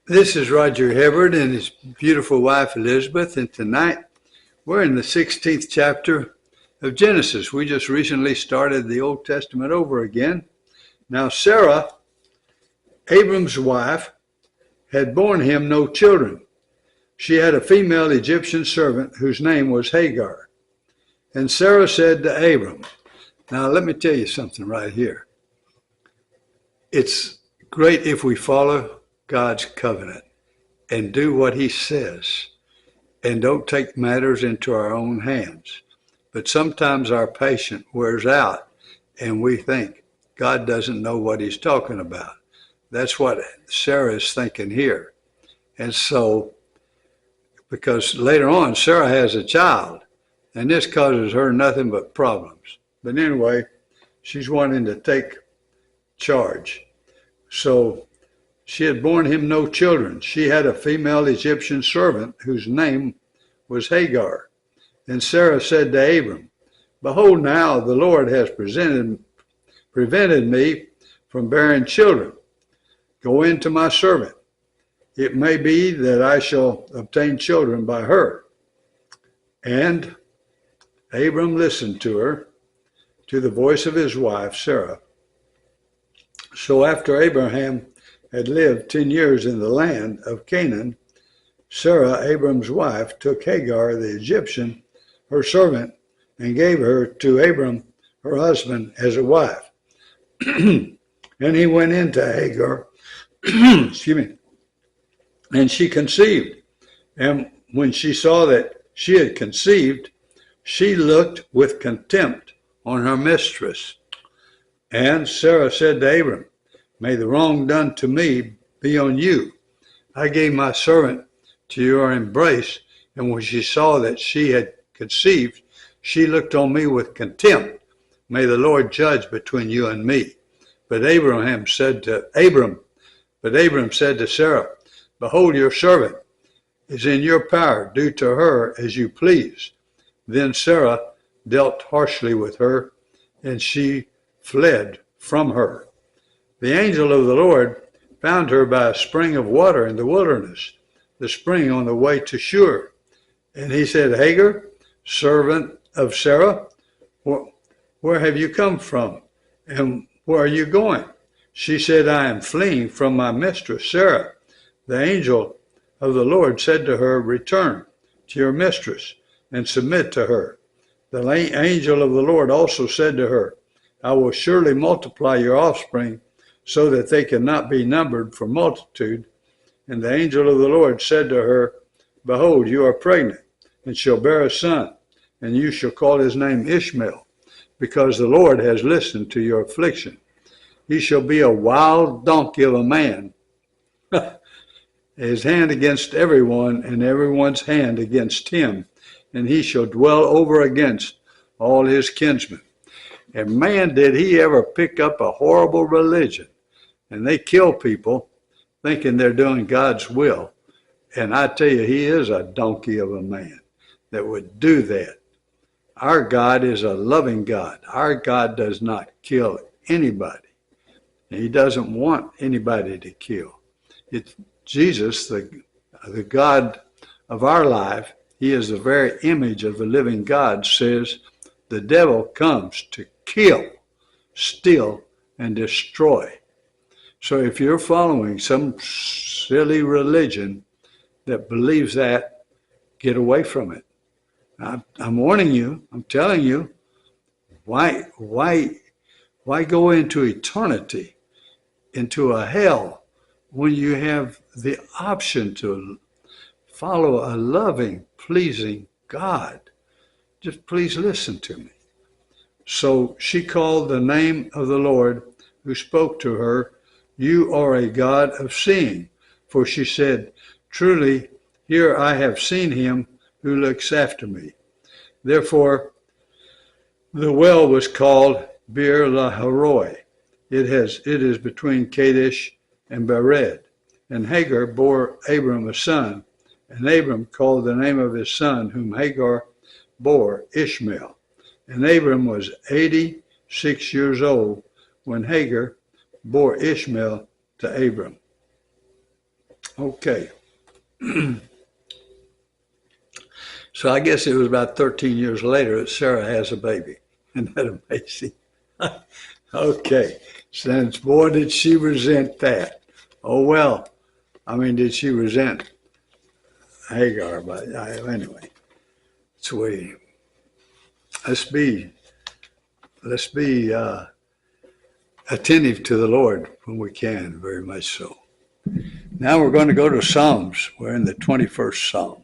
This is Roger Hebard and his beautiful wife Elizabeth, and tonight we're in the 16th chapter of Genesis. We just recently started the Old Testament over again. Now Sarah, Abram's wife, had borne him no children. She had a female Egyptian servant whose name was Hagar. And Sarah said to Abram, now let me tell you something right here. It's great if we follow God's covenant and do what he says and don't take matters into our own hands. But sometimes our patience wears out and we think God doesn't know what he's talking about. That's what Sarah is thinking here. And so, because later on Sarah has a child and this causes her nothing but problems. But anyway, she's wanting to take charge. So she had borne him no children. She had a female Egyptian servant whose name was Hagar. And Sarah said to Abram, behold, now the Lord has prevented me from bearing children. Go in to my servant. It may be that I shall obtain children by her. And Abram listened to her, to the voice of his wife, Sarah. So after Abraham had lived 10 years in the land of Canaan, Sarah, Abram's wife, took Hagar, the Egyptian, her servant, and gave her to Abram, her husband, as a wife. And he went into Hagar, excuse me, and she conceived. And when she saw that she had conceived, she looked with contempt on her mistress. And Sarah said to Abram, may the wrong done to me be on you. I gave my servant to your embrace, and when she saw that she had conceived, she looked on me with contempt. May the Lord judge between you and me. But Abram said to Sarah, behold, your servant is in your power. Do to her as you please. Then Sarah dealt harshly with her, and she fled from her. The angel of the Lord found her by a spring of water in the wilderness, the spring on the way to Shur. And he said, Hagar, servant of Sarah, where have you come from? And where are you going? She said, I am fleeing from my mistress, Sarah. The angel of the Lord said to her, return to your mistress and submit to her. The angel of the Lord also said to her, I will surely multiply your offspring so that they cannot be numbered for multitude. And the angel of the Lord said to her, behold, you are pregnant, and shall bear a son, and you shall call his name Ishmael, because the Lord has listened to your affliction. He shall be a wild donkey of a man, his hand against everyone, and everyone's hand against him, and he shall dwell over against all his kinsmen. And man, did he ever pick up a horrible religion. And they kill people thinking they're doing God's will. And I tell you, he is a donkey of a man that would do that. Our God is a loving God. Our God does not kill anybody. He doesn't want anybody to kill. It's Jesus, the God of our life. He is the very image of the living God, says the devil comes to kill, steal, and destroy. So if you're following some silly religion that believes that, get away from it. I'm warning you, I'm telling you, why go into eternity, into a hell, when you have the option to follow a loving, pleasing God? Just please listen to me. So she called the name of the Lord who spoke to her, you are a God of seeing. For she said, truly, here I have seen him who looks after me. Therefore, the well was called Beer Laharoi. It is between Kadesh and Bered. And Hagar bore Abram a son, and Abram called the name of his son, whom Hagar bore, Ishmael. And Abram was 86 years old when Hagar bore Ishmael to Abram. Okay. So I guess it was about 13 years later that Sarah has a baby. Isn't that amazing? Okay. Since, boy, did she resent that. Oh, well. I mean, did she resent Hagar? But anyway, so let's be, let's be attentive to the Lord when we can, very much so. Now we're going to go to Psalms. We're in the 21st Psalm.